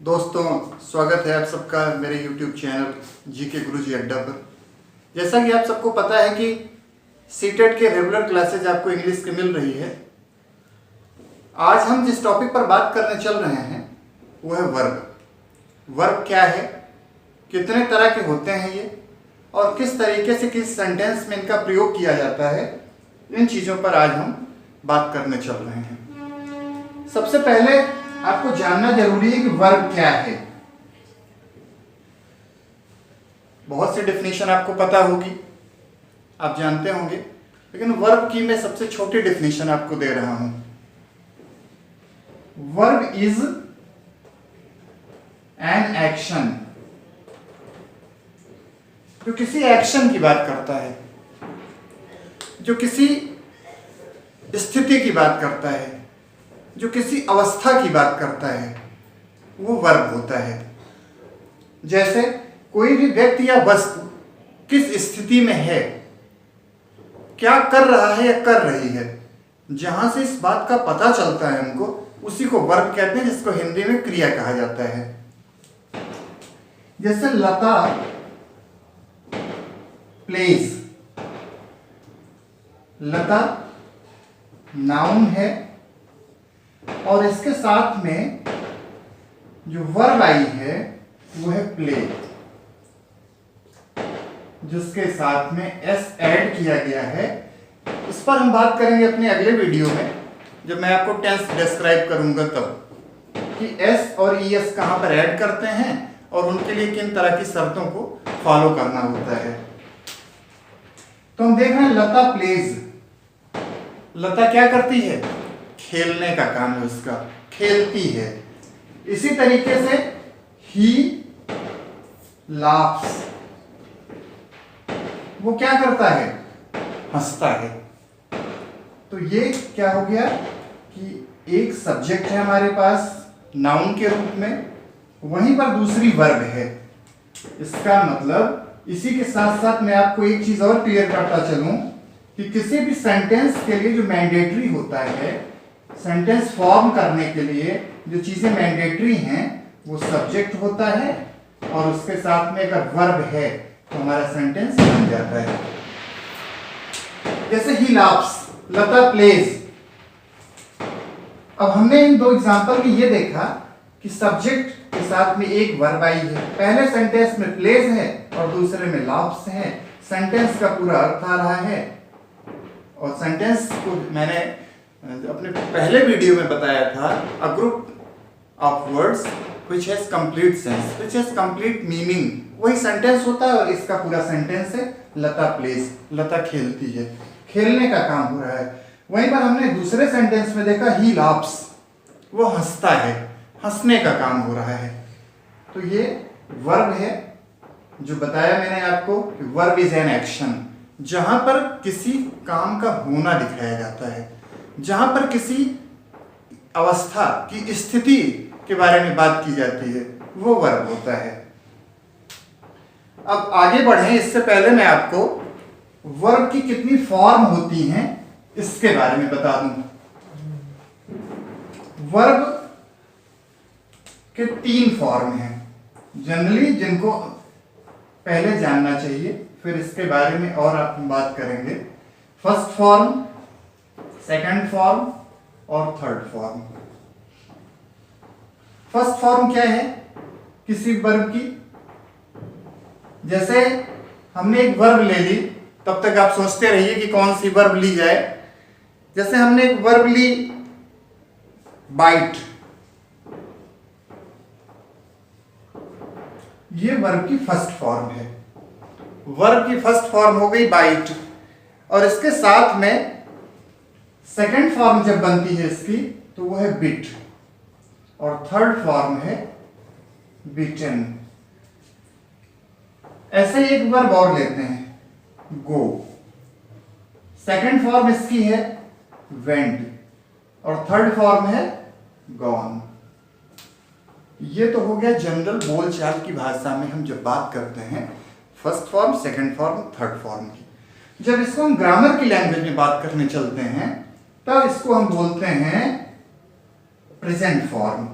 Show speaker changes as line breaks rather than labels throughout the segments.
दोस्तों, स्वागत है आप सबका मेरे YouTube चैनल जीके गुरुजी अड्डा पर। जैसा कि आप सबको पता है कि सीटेट के रेगुलर क्लासेज आपको इंग्लिश की मिल रही है। आज हम जिस टॉपिक पर बात करने चल रहे हैं वो है वर्ब। वर्ब क्या है, कितने तरह के होते हैं ये, और किस तरीके से किस सेंटेंस में इनका प्रयोग किया जाता है, इन चीज़ों पर आज हम बात करने चल रहे हैं। सबसे पहले आपको जानना जरूरी है कि वर्ब क्या है। बहुत सी डेफिनेशन आपको पता होगी, आप जानते होंगे, लेकिन वर्ब की मैं सबसे छोटी डेफिनेशन आपको दे रहा हूं। वर्ब इज एन एक्शन, जो किसी एक्शन की बात करता है, जो किसी स्थिति की बात करता है, जो किसी अवस्था की बात करता है, वो वर्ब होता है। जैसे कोई भी व्यक्ति या वस्तु किस स्थिति में है, क्या कर रहा है या कर रही है, जहां से इस बात का पता चलता है हमको, उसी को वर्ब कहते हैं, जिसको हिंदी में क्रिया कहा जाता है। जैसे लता प्लेज, लता नाउन है और इसके साथ में जो वर्ब आई है वो है प्ले, जिसके साथ में एस ऐड किया गया है। इस पर हम बात करेंगे अपने अगले वीडियो में, जब मैं आपको टेंस डिस्क्राइब करूंगा तब, कि एस और ई एस कहां पर ऐड करते हैं और उनके लिए किन तरह की शर्तों को फॉलो करना होता है। तो हम देख रहे हैं लता प्लेज। लता क्या करती है? खेलने का काम है उसका, खेलती है। इसी तरीके से ही लाफ्स, वो क्या करता है? हंसता है। तो ये क्या हो गया कि एक सब्जेक्ट है हमारे पास नाउन के रूप में, वहीं पर दूसरी वर्ब है। इसका मतलब इसी के साथ साथ मैं आपको एक चीज और क्लियर करता चलूं कि किसी भी सेंटेंस के लिए जो मैंडेटरी होता है, सेंटेंस फॉर्म करने के लिए जो चीजें मैंडेटरी हैं, वो सब्जेक्ट होता है और उसके साथ में अगर वर्ब है तो हमारा सेंटेंस बन जाता है। जैसे ही लाफ्स, लता प्लेज। अब हमने इन दो एग्जांपल में ये देखा कि सब्जेक्ट के साथ में एक वर्ब आई है। पहले सेंटेंस में प्लेज है और दूसरे में लाफ्स है। सेंटेंस का पूरा अर्थ आ रहा है। और सेंटेंस को मैंने अपने पहले वीडियो में बताया था, a group of words which has complete sense, which has complete meaning, वही सेंटेंस होता है। और इसका पूरा सेंटेंस है लता प्लेज, लता खेलती है, खेलने का काम हो रहा है। वहीं पर हमने दूसरे सेंटेंस में देखा ही लाफ्स, वो हंसता है, हंसने का काम हो रहा है। तो ये वर्ब है, जो बताया मैंने आपको कि वर्ब इज एन एक्शन, जहां पर किसी काम का होना दिखाया जाता है, जहां पर किसी अवस्था की स्थिति के बारे में बात की जाती है, वो वर्ब होता है। अब आगे बढ़ें, इससे पहले मैं आपको वर्ब की कितनी फॉर्म होती हैं इसके बारे में बता दूं। वर्ब के 3 फॉर्म हैं जनरली, जिनको पहले जानना चाहिए, फिर इसके बारे में और आप बात करेंगे। फर्स्ट फॉर्म, सेकंड फॉर्म और थर्ड फॉर्म। फर्स्ट फॉर्म क्या है किसी वर्ब की? जैसे हमने एक वर्ब ले ली, तब तक आप सोचते रहिए कि कौन सी वर्ब ली जाए। जैसे हमने एक वर्ब ली बाइट, ये वर्ब की फर्स्ट फॉर्म है। वर्ब की फर्स्ट फॉर्म हो गई बाइट, और इसके साथ में सेकंड फॉर्म जब बनती है इसकी, तो वो है बिट, और थर्ड फॉर्म है बिटन। ऐसे ही एक वर्ब और लेते हैं गो, सेकंड फॉर्म इसकी है वेंट, और थर्ड फॉर्म है गॉन। ये तो हो गया जनरल बोलचाल की भाषा में हम जब बात करते हैं first form, second form, third form की। जब इसको हम ग्रामर की लैंग्वेज में बात करने चलते हैं, तब इसको हम बोलते हैं प्रेजेंट फॉर्म।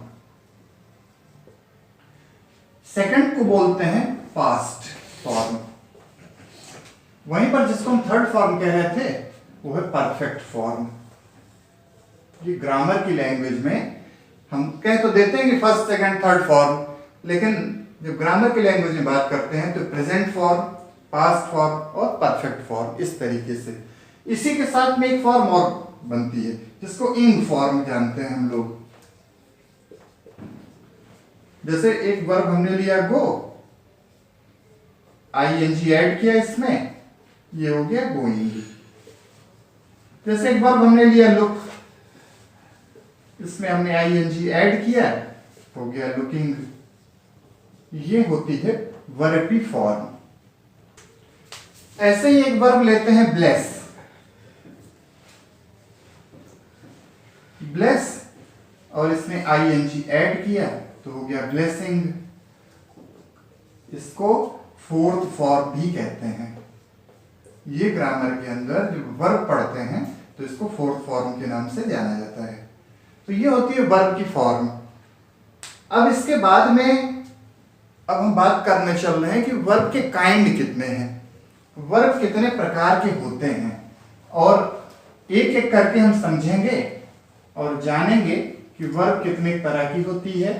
सेकंड को बोलते हैं पास्ट फॉर्म। वहीं पर जिसको हम थर्ड फॉर्म कह रहे थे वो है परफेक्ट फॉर्म। ये ग्रामर की लैंग्वेज में हम कह तो देते हैं कि फर्स्ट सेकंड थर्ड फॉर्म, लेकिन जब ग्रामर की लैंग्वेज में बात करते हैं तो प्रेजेंट फॉर्म, पास्ट फॉर्म और परफेक्ट फॉर्म इस तरीके से। इसी के साथ में एक फॉर्म और बनती है जिसको इंग फॉर्म जानते हैं हम लोग। जैसे एक वर्ब हमने लिया गो, आईएनजी ऐड किया इसमें, ये हो गया गोइंग। जैसे एक वर्ब हमने लिया लुक, इसमें हमने आईएनजी ऐड किया, हो गया लुकिंग। ये होती है वर्बी फॉर्म। ऐसे ही एक वर्ब लेते हैं ब्लेस। ब्लेस और इसमें आईएनजी ऐड किया तो हो गया ब्लेसिंग। इसको फोर्थ फॉर्म भी कहते हैं। ये ग्रामर के अंदर जब वर्ब पढ़ते हैं तो इसको फोर्थ फॉर्म के नाम से जाना जाता है। तो ये होती है वर्ब की फॉर्म। अब इसके बाद में अब हम बात करने चल रहे हैं कि वर्ब के काइंड कितने हैं, वर्ब कितने प्रकार के होते हैं, और एक एक करके हम समझेंगे और जानेंगे कि वर्ब कितने तरह की होती है।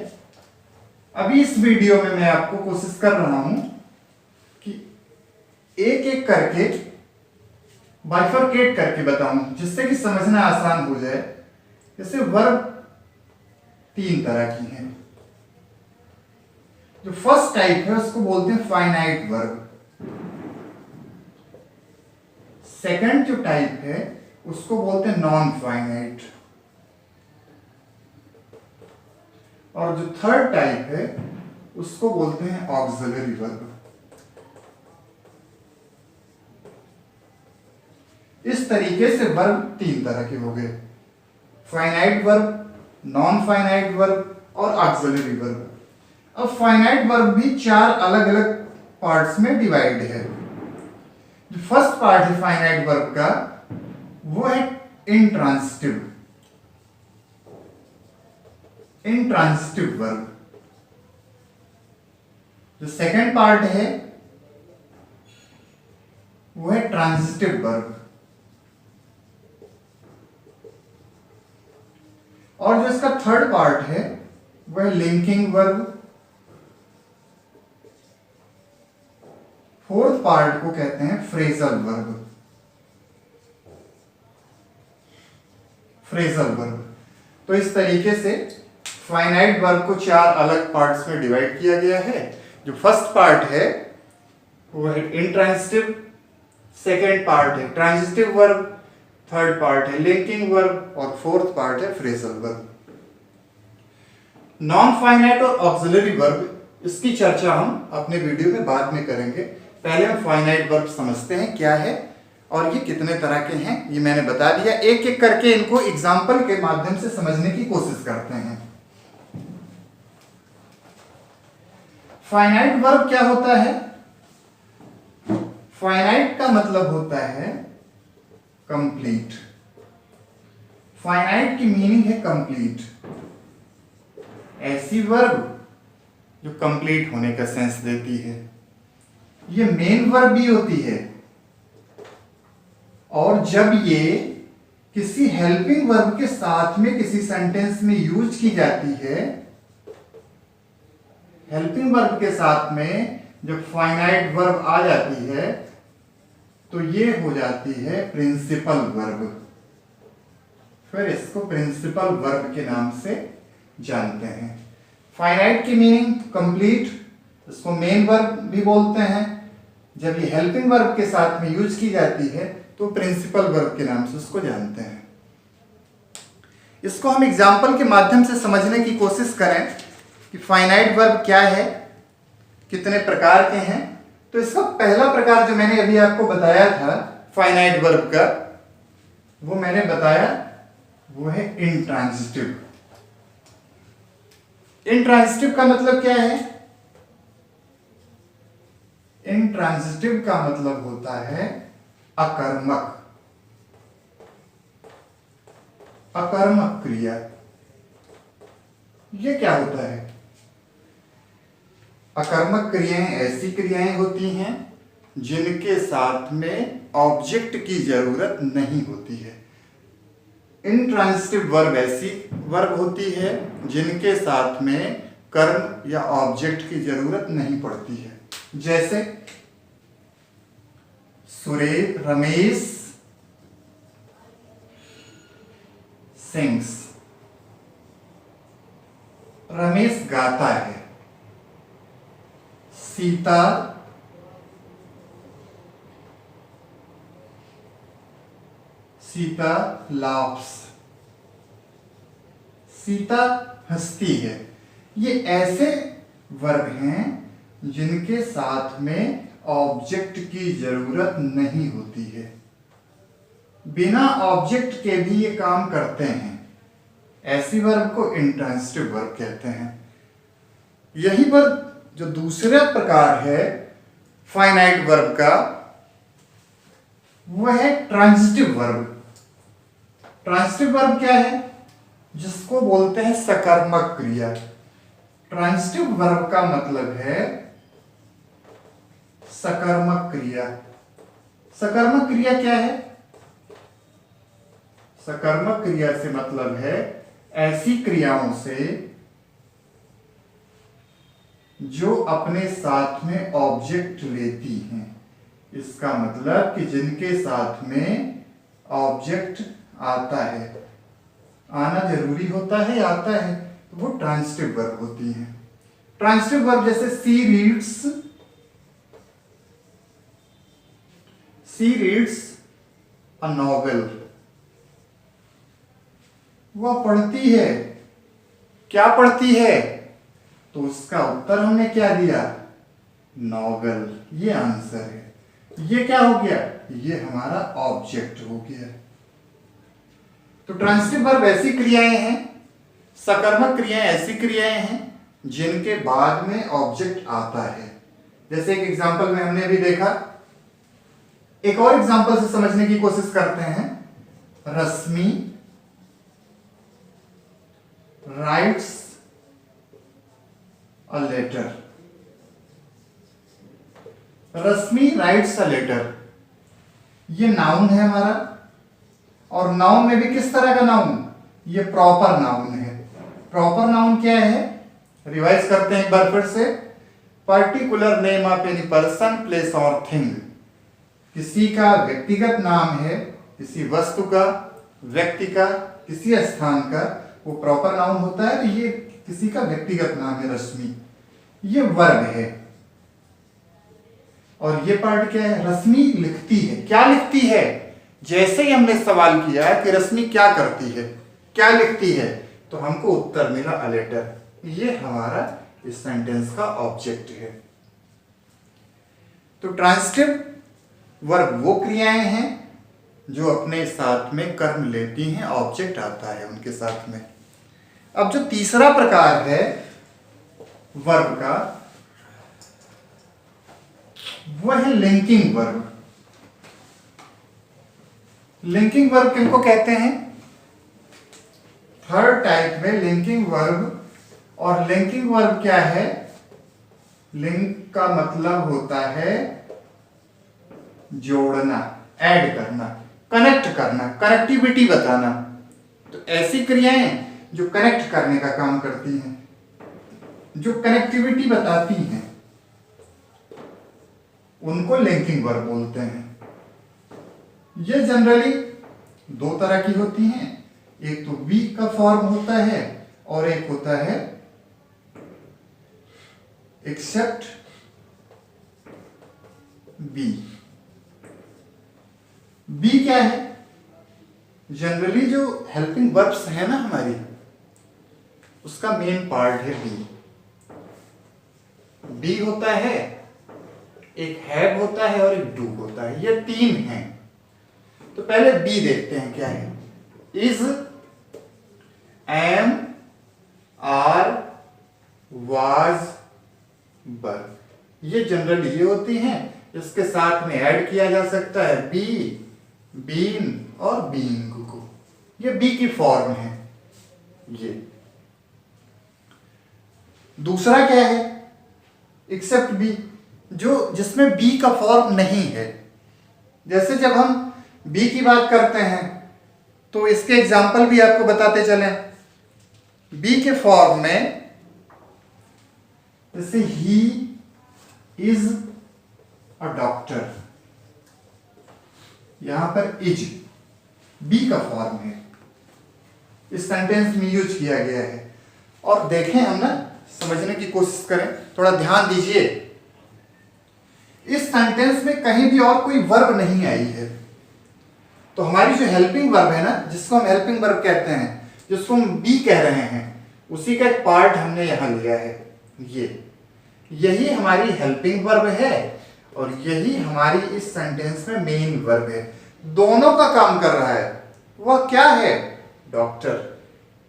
अभी इस वीडियो में मैं आपको कोशिश कर रहा हूं कि एक एक करके बाइफरकेट करके बताऊं जिससे कि समझना आसान हो जाए। जैसे वर्ब तीन तरह की हैं। जो फर्स्ट टाइप है उसको बोलते हैं फाइनाइट वर्ब। सेकंड जो टाइप है उसको बोलते हैं नॉन फाइनाइट, और जो थर्ड टाइप है उसको बोलते हैं ऑक्सिलरी वर्ब। इस तरीके से वर्ब तीन तरह के हो गए, finite verb, non finite verb और ऑक्सिलरी वर्ब। अब फाइनाइट वर्ब भी चार अलग अलग पार्ट्स में डिवाइड है। जो फर्स्ट पार्ट है फाइनाइट वर्ब का वो है इंट्रांसिटिव, इंट्रांसिटिव वर्ब। जो सेकंड पार्ट है वो है ट्रांजिटिव वर्ब, और जो इसका थर्ड पार्ट है वो है लिंकिंग वर्ब। फोर्थ पार्ट को कहते हैं फ्रेजल वर्ब, फ्रेजल वर्ब। तो इस तरीके से फाइनाइट वर्ब को चार अलग पार्ट्स में डिवाइड किया गया है। जो फर्स्ट पार्ट है वो है इंट्रांजिटिव, सेकेंड पार्ट है ट्रांजिटिव वर्ब, थर्ड पार्ट है लिंकिंग वर्ब और फोर्थ पार्ट है फ्रेजल वर्ब। नॉन फाइनाइट और ऑक्सिलरी वर्ब इसकी चर्चा हम अपने वीडियो में बाद में करेंगे। पहले हम फाइनाइट वर्ब समझते हैं क्या है और ये कितने तरह के हैं, ये मैंने बता दिया। एक एक करके इनको एग्जाम्पल के माध्यम से समझने की कोशिश करते हैं। फाइनाइट वर्ब क्या होता है? फाइनाइट का मतलब होता है कंप्लीट। फाइनाइट की मीनिंग है कंप्लीट, ऐसी वर्ब जो कंप्लीट होने का सेंस देती है। ये मेन वर्ब भी होती है, और जब ये किसी हेल्पिंग वर्ब के साथ में किसी सेंटेंस में यूज की जाती है, हेल्पिंग वर्ब के साथ में जब फाइनाइट वर्ब आ जाती है तो ये हो जाती है प्रिंसिपल वर्ब। फिर इसको प्रिंसिपल वर्ब के नाम से जानते हैं। फाइनाइट की मीनिंग कंप्लीट, इसको मेन वर्ब भी बोलते हैं। जब ये हेल्पिंग वर्ब के साथ में यूज की जाती है तो प्रिंसिपल वर्ब के नाम से उसको जानते हैं। इसको हम एग्जाम्पल के माध्यम से समझने की कोशिश करें कि फाइनाइट वर्ब क्या है, कितने प्रकार के हैं। तो इसका पहला प्रकार जो मैंने अभी आपको बताया था फाइनाइट वर्ब का, वो मैंने बताया वो है इंट्रांजिटिव। इंट्रांजिटिव का मतलब क्या है? इंट्रांजिटिव का मतलब होता है अकर्मक, अकर्मक क्रिया। ये क्या होता है? अकर्मक क्रियाएं ऐसी क्रियाएं होती हैं जिनके साथ में ऑब्जेक्ट की जरूरत नहीं होती है। इंट्रांजिटिव वर्ब ऐसी वर्ब होती है जिनके साथ में कर्म या ऑब्जेक्ट की जरूरत नहीं पड़ती है। जैसे रमेश सिंग्स, रमेश गाता है। सीता लाफ्स, सीता हंसती है। ये ऐसे वर्ब हैं जिनके साथ में ऑब्जेक्ट की जरूरत नहीं होती है। बिना ऑब्जेक्ट के भी ये काम करते हैं। ऐसी वर्ब को इंट्रांजिटिव वर्ब कहते हैं। यही पर जो दूसरा प्रकार है फाइनाइट वर्ब का, वो है ट्रांजिटिव वर्ब। ट्रांजिटिव वर्ब क्या है? जिसको बोलते हैं सकर्मक क्रिया। ट्रांजिटिव वर्ब का मतलब है सकर्मक क्रिया। सकर्मक क्रिया क्या है? सकर्मक क्रिया से मतलब है ऐसी क्रियाओं से जो अपने साथ में ऑब्जेक्ट लेती हैं। इसका मतलब कि जिनके साथ में ऑब्जेक्ट आता है, आना जरूरी होता है, आता है, तो वो ट्रांजिटिव वर्ब होती हैं। ट्रांजिटिव वर्ब जैसे सी रीड्स अ नॉवेल, वह पढ़ती है। क्या पढ़ती है? तो उसका उत्तर हमने क्या दिया? नॉवेल। ये आंसर है। ये क्या हो गया? ये हमारा ऑब्जेक्ट हो गया। तो ट्रांजिटिव वर्ब ऐसी क्रियाएं हैं, सकर्मक क्रियाएं ऐसी क्रियाएं हैं जिनके बाद में ऑब्जेक्ट आता है। जैसे एक एग्जांपल में हमने अभी देखा, एक और एग्जांपल से समझने की कोशिश करते हैं। Rashmi writes a letter. Rashmi writes a letter, ये नाउन है हमारा। और नाउन में भी किस तरह का नाउन? ये प्रॉपर नाउन है। प्रॉपर नाउन क्या है? रिवाइज करते हैं एक बार फिर से। Particular name of any person, place और थिंग। किसी का व्यक्तिगत नाम है, किसी वस्तु का, व्यक्ति का, किसी स्थान का, वो प्रॉपर नाउन होता है। तो ये किसी का व्यक्तिगत नाम है रश्मि, ये वर्ब है। और ये पार्ट क्या है? रश्मि लिखती है। क्या लिखती है? जैसे ही हमने सवाल किया कि रश्मि क्या करती है, क्या लिखती है, तो हमको उत्तर मिला अ लेटर। ये हमारा इस सेंटेंस का ऑब्जेक्ट है। तो ट्रांजिटिव वर्ब वो क्रियाएं हैं जो अपने साथ में कर्म लेती हैं, ऑब्जेक्ट आता है उनके साथ में। अब जो तीसरा प्रकार है वर्ब का, वह है लिंकिंग वर्ब। लिंकिंग वर्ब किनको कहते हैं? थर्ड टाइप में लिंकिंग वर्ब। और लिंकिंग वर्ब क्या है? लिंक का मतलब होता है जोड़ना, ऐड करना, कनेक्ट करना, कनेक्टिविटी बताना। तो ऐसी क्रियाएं जो कनेक्ट करने का काम करती हैं, जो कनेक्टिविटी बताती हैं, उनको लिंकिंग वर्ब बोलते हैं। ये जनरली दो तरह की होती हैं। एक तो बी का फॉर्म होता है और एक होता है एक्सेप्ट बी। बी क्या है? जनरली जो हेल्पिंग वर्ब्स है ना हमारी, उसका मेन पार्ट है बी। बी होता है, एक हैव होता है और एक डू होता है। ये तीन हैं। तो पहले बी देखते हैं क्या है। इज, एम, आर, वाज, बर, ये जनरली ये होती हैं। इसके साथ में ऐड किया जा सकता है बी, बीन और बीइंग को। ये बी की फॉर्म है। ये दूसरा क्या है? एक्सेप्ट बी, जो जिसमें बी का फॉर्म नहीं है। जैसे जब हम बी की बात करते हैं तो इसके एग्जाम्पल भी आपको बताते चलें। बी के फॉर्म में जैसे ही इज अ डॉक्टर, यहां पर इज बी का फॉर्म है, इस सेंटेंस में यूज किया गया है। और देखें हम ना, समझने की कोशिश करें, थोड़ा ध्यान दीजिए। इस सेंटेंस में कहीं भी और कोई वर्ब नहीं आई है। तो हमारी जो हेल्पिंग वर्ब है ना, जिसको हम हेल्पिंग वर्ब कहते हैं, जिसको हम बी कह रहे हैं, उसी का एक पार्ट हमने यहां लिया है। यही हमारी हेल्पिंग वर्ब है और यही हमारी इस सेंटेंस में मेन वर्ब है। दोनों का काम कर रहा है। वह क्या है? डॉक्टर,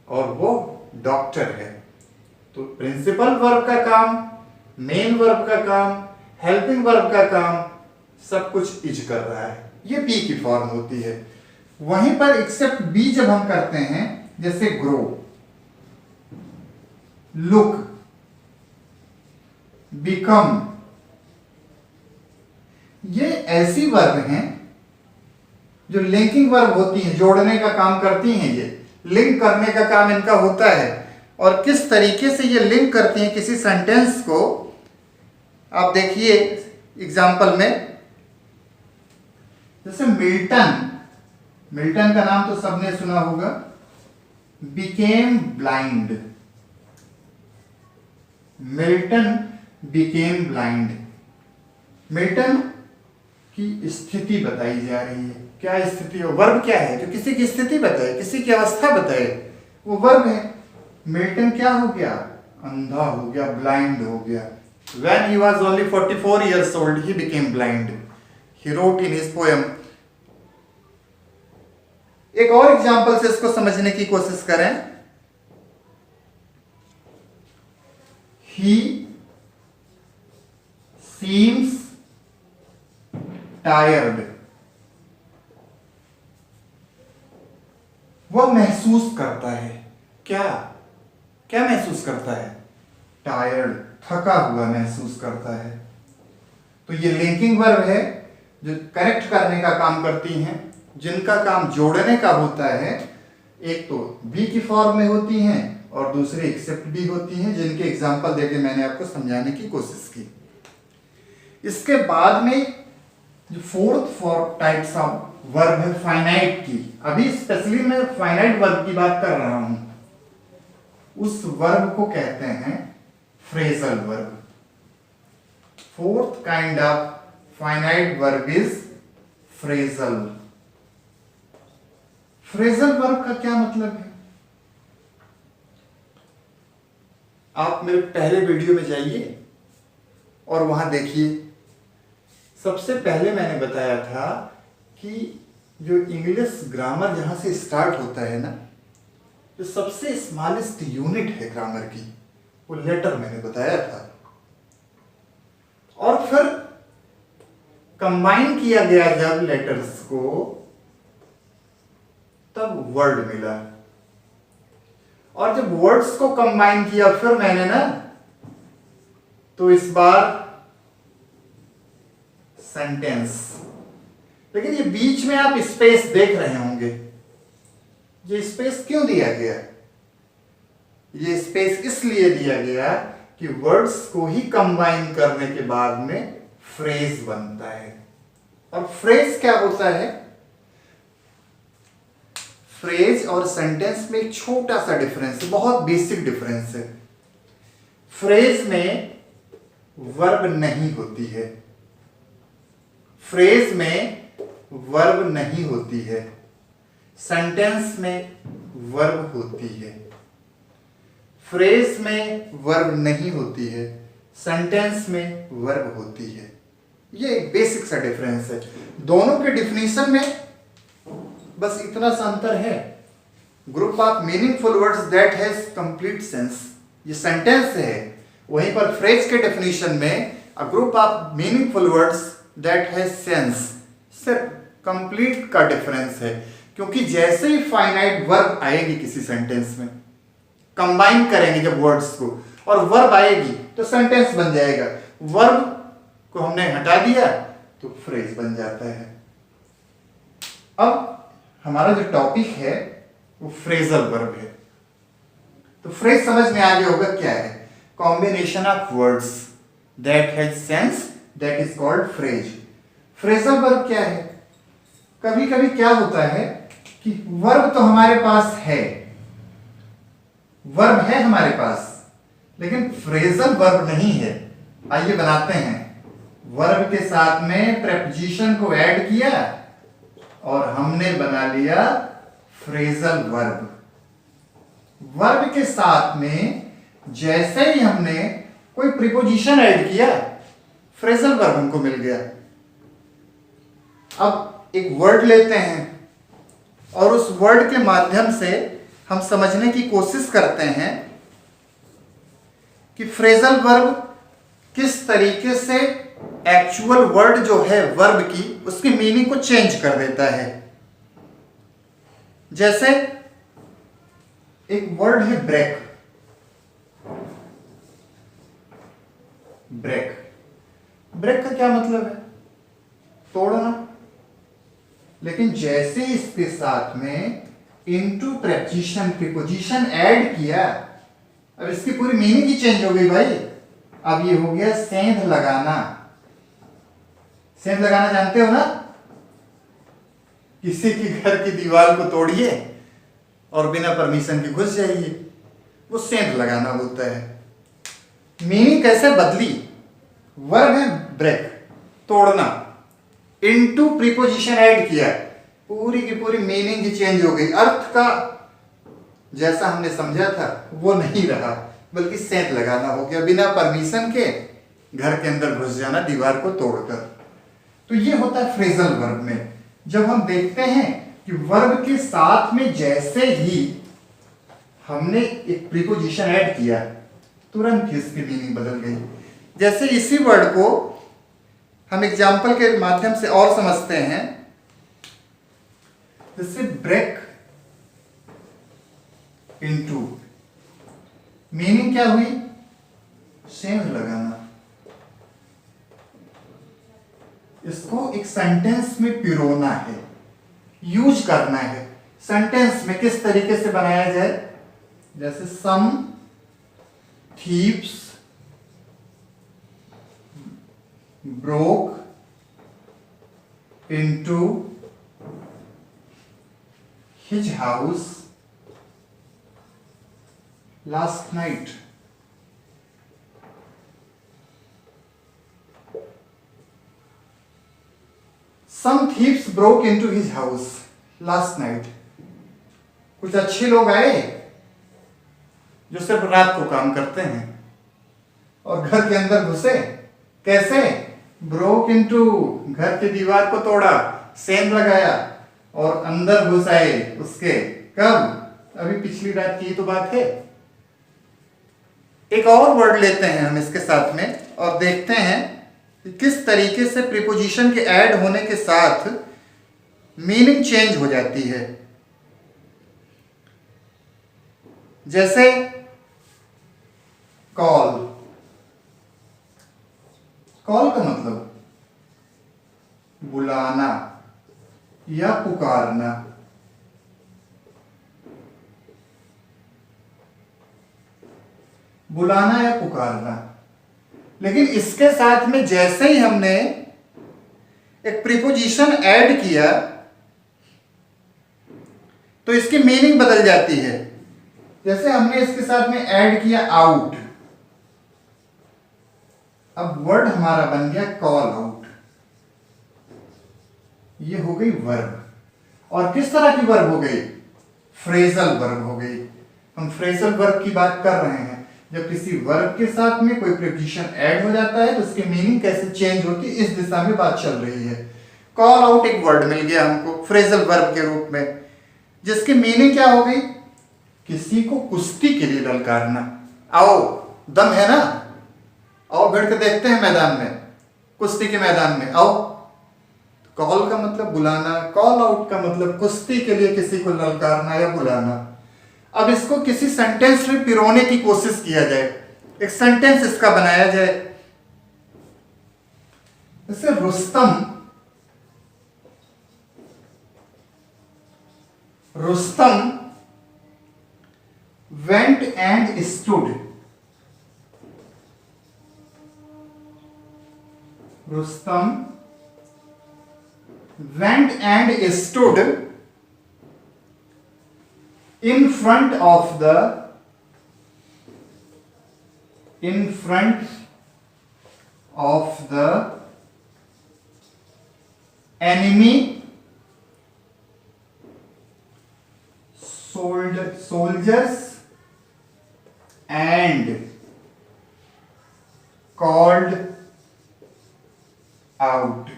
और वो डॉक्टर है। तो प्रिंसिपल वर्ब का काम, मेन वर्ब का काम, हेल्पिंग वर्ब का काम, सब कुछ इज कर रहा है। ये बी की फॉर्म होती है। वहीं पर एक्सेप्ट बी जब हम करते हैं, जैसे ग्रो, लुक, बिकम, ये ऐसी वर्ब हैं जो लिंकिंग वर्ब होती हैं, जोड़ने का काम करती हैं। ये लिंक करने का काम इनका होता है। और किस तरीके से ये लिंक करती हैं किसी सेंटेंस को, आप देखिए एग्जाम्पल में। जैसे मिल्टन, मिल्टन का नाम तो सबने सुना होगा। Became blind, Milton became blind. Milton की स्थिति बताई जा रही है। क्या स्थिति है? वर्ब क्या है? जो किसी की स्थिति बताए, किसी की अवस्था बताए, वो वर्ब है। मिल्टन क्या हो गया? अंधा हो गया, ब्लाइंड हो गया। When he was only 44 years old, he became blind. He wrote in his poem. एक और एग्जाम्पल से इसको समझने की कोशिश करें। He seems tired. वह महसूस करता है। क्या क्या महसूस करता है? टायर्ड, थका हुआ महसूस करता है। तो ये लिंकिंग वर्ब है जो कनेक्ट करने का काम करती हैं, जिनका काम जोड़ने का होता है। एक तो बी की फॉर्म में होती हैं और दूसरी एक्सेप्ट बी होती हैं, जिनके एग्जाम्पल देके मैंने आपको समझाने की कोशिश की। इसके बाद में जो fourth form types of verb है फाइनाइट की। अभी स्पेशली मैं फाइनाइट वर्ब की बात कर रहा हूं। उस वर्ब को कहते हैं phrasal verb. Fourth kind of finite verb is phrasal. Phrasal verb का क्या मतलब है? आप मेरे पहले वीडियो में जाइए और वहां देखिए। सबसे पहले मैंने बताया था कि जो इंग्लिश ग्रामर जहां से स्टार्ट होता है ना, जो सबसे स्मॉलेस्ट यूनिट है ग्रामर की, वो लेटर मैंने बताया था। और फिर कंबाइन किया गया जब लेटर्स को, तब वर्ड मिला। और जब वर्ड्स को कंबाइन किया फिर मैंने ना, तो इस बार सेंटेंस। लेकिन ये बीच में आप स्पेस देख रहे होंगे। ये स्पेस क्यों दिया गया? ये स्पेस इसलिए दिया गया कि वर्ड्स को ही कंबाइन करने के बाद में फ्रेज बनता है। और फ्रेज क्या होता है? फ्रेज और सेंटेंस में एक छोटा सा डिफरेंस है, बहुत बेसिक डिफरेंस है। फ्रेज में वर्ब नहीं होती है। फ्रेज में वर्ब नहीं होती है। सेंटेंस में वर्ब होती है। फ्रेज में वर्ब नहीं होती है, सेंटेंस में वर्ब होती है। ये एक बेसिक सा डिफरेंस है। दोनों के डिफिनीशन में बस इतना सा अंतर है। Group of meaningful words that has complete sense, ये सेंटेंस है। वहीं पर फ्रेज के डेफिनेशन में a group of meaningful words that has sense, सिर्फ कंप्लीट का डिफरेंस है। क्योंकि जैसे ही फाइनाइट वर्ब आएगी किसी सेंटेंस में, कंबाइन करेंगे जब वर्ड्स को और वर्ब आएगी तो सेंटेंस बन जाएगा। वर्ब को हमने हटा दिया तो फ्रेज बन जाता है। अब हमारा जो टॉपिक है वो फ्रेजल वर्ब है। तो फ्रेज समझ में आ गया होगा क्या है। Combination of words that has sense that is called phrase. Phrasal verb क्या है? कभी कभी क्या होता है कि वर्ब तो हमारे पास है, वर्ब है हमारे पास, लेकिन फ्रेजल वर्ब नहीं है। आइए बनाते हैं। वर्ब के साथ में प्रेपोजिशन को ऐड किया और हमने बना लिया फ्रेजल वर्ब। वर्ब के साथ में जैसे ही हमने कोई प्रीपोजिशन ऐड किया, फ्रेजल वर्ब हमको मिल गया। अब एक वर्ड लेते हैं और उस वर्ड के माध्यम से हम समझने की कोशिश करते हैं कि फ्रेजल वर्ब किस तरीके से एक्चुअल वर्ड जो है वर्ब की उसकी मीनिंग को चेंज कर देता है। जैसे एक वर्ड है ब्रेक। ब्रेक ब्रेक का क्या मतलब है? तोड़ना। लेकिन जैसे इसके साथ में इनटू प्रीपोजिशन ऐड किया, अब इसकी पूरी मीनिंग ही चेंज हो गई भाई। अब ये हो गया सेंध लगाना। सेंध लगाना जानते हो ना? किसी के घर की दीवार को तोड़िए और बिना परमिशन के घुस जाइए, वो सेंध लगाना होता है। मीनिंग कैसे बदली? वर्ब है ब्रेक, तोड़ना, इनटू प्रीपोजिशन ऐड किया, पूरी की पूरी मीनिंग ही चेंज हो गई। अर्थ का जैसा हमने समझा था वो नहीं रहा, बल्कि सेंध लगाना हो गया, बिना परमिशन के घर के अंदर घुस जाना दीवार को तोड़कर। तो ये होता है फ्रेजल वर्ब में। जब हम देखते हैं कि वर्ब के साथ में जैसे ही हमने एक प्रीपोजिशन ऐड किया, तुरंत ही इसकी मीनिंग बदल गई। जैसे इसी वर्ड को हम एग्जाम्पल के माध्यम से और समझते हैं। जैसे ब्रेक इनटू, मीनिंग क्या हुई? सेंध लगाना। इसको एक सेंटेंस में पिरोना है, यूज करना है। सेंटेंस में किस तरीके से बनाया जाए? जैसे सम thieves broke into his house last night. Some thieves broke into his house last night. कुछ अच्छे लोग आए जो सिर्फ रात को काम करते हैं और घर के अंदर घुसे। कैसे? ब्रोक इनटू, घर की दीवार को तोड़ा, सेंध लगाया और अंदर घुस आए उसके। कब? अभी पिछली रात की तो बात है। एक और वर्ड लेते हैं हम इसके साथ में और देखते हैं कि किस तरीके से प्रीपोजिशन के ऐड होने के साथ मीनिंग चेंज हो जाती है। जैसे कॉल। कॉल का मतलब बुलाना या पुकारना। बुलाना या पुकारना। लेकिन इसके साथ में जैसे ही हमने एक प्रीपोजिशन ऐड किया तो इसकी मीनिंग बदल जाती है। जैसे हमने इसके साथ में ऐड किया आउट, अब वर्ड हमारा बन गया कॉल आउट। ये हो गई वर्ब। और किस तरह की वर्ब हो गई? फ्रेजल वर्ब हो गई। हम फ्रेजल वर्ब की बात कर रहे हैं। जब किसी वर्ब के साथ में कोई प्रीपोजिशन ऐड हो जाता है तो उसकी मीनिंग कैसे चेंज होती है, इस दिशा में बात चल रही है। कॉल आउट एक वर्ड मिल गया हमको फ्रेजल वर्ब के रूप में, जिसकी मीनिंग क्या हो गई? किसी को कुश्ती के लिए ललकारना। आओ, दम है ना, आओ भिड़ के देखते हैं मैदान में, कुश्ती के मैदान में आओ। कॉल का मतलब बुलाना, कॉल आउट का मतलब कुश्ती के लिए किसी को ललकारना या बुलाना। अब इसको किसी सेंटेंस में पिरोने की कोशिश किया जाए, एक सेंटेंस इसका बनाया जाए। जैसे Rustam went and stood. Rustam went and stood in front of the enemy soldiers and called out.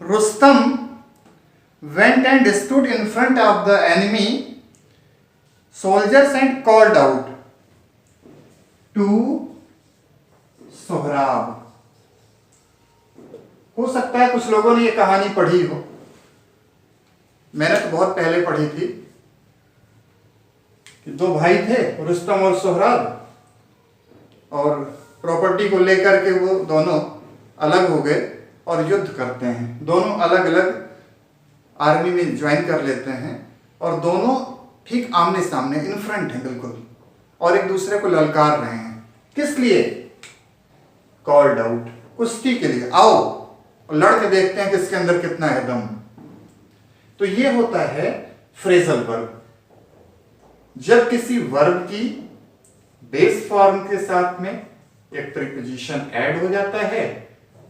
Rustam went and stood in front of the enemy soldiers and called out to Sohrab. हो सकता है कुछ लोगों ने ये कहानी पढ़ी हो, मैंने तो बहुत पहले पढ़ी थी कि दो भाई थे रुस्तम और सोहराब, और प्रॉपर्टी को लेकर के वो दोनों अलग हो गए और युद्ध करते हैं. दोनों अलग अलग आर्मी में ज्वाइन कर लेते हैं और दोनों ठीक आमने सामने इन फ्रंट हैं बिल्कुल, और एक दूसरे को ललकार रहे हैं. किस लिए? कॉल्ड आउट, कुश्ती के लिए. आओ और लड़के देखते हैं किसके अंदर कितना है दम. तो ये होता है फ्रेजल वर्ब. जब किसी वर्ब की बेस फॉर्म के साथ में एक प्रीपोजिशन ऐड हो जाता है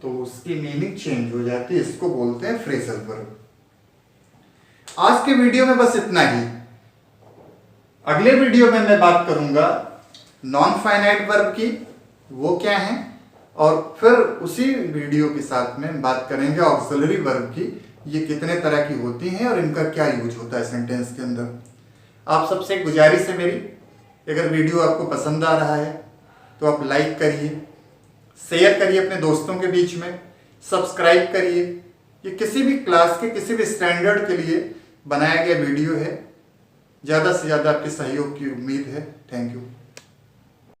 तो उसकी मीनिंग चेंज हो जाती है. इसको बोलते हैं फ्रेजल वर्ब. आज के वीडियो में बस इतना ही. अगले वीडियो में मैं बात करूंगा नॉन फाइनाइट वर्ब की, वो क्या है, और फिर उसी वीडियो के साथ में बात करेंगे ऑक्सिलरी वर्ब की, ये कितने तरह की होती हैं और इनका क्या यूज होता है सेंटेंस के अंदर. आप सबसे एक गुजारिश है मेरी, अगर वीडियो आपको पसंद आ रहा है तो आप लाइक करिए, शेयर करिए अपने दोस्तों के बीच में, सब्सक्राइब करिए. ये किसी भी क्लास के किसी भी स्टैंडर्ड के लिए बनाया गया वीडियो है. ज़्यादा से ज़्यादा आपके सहयोग की उम्मीद है. Thank you.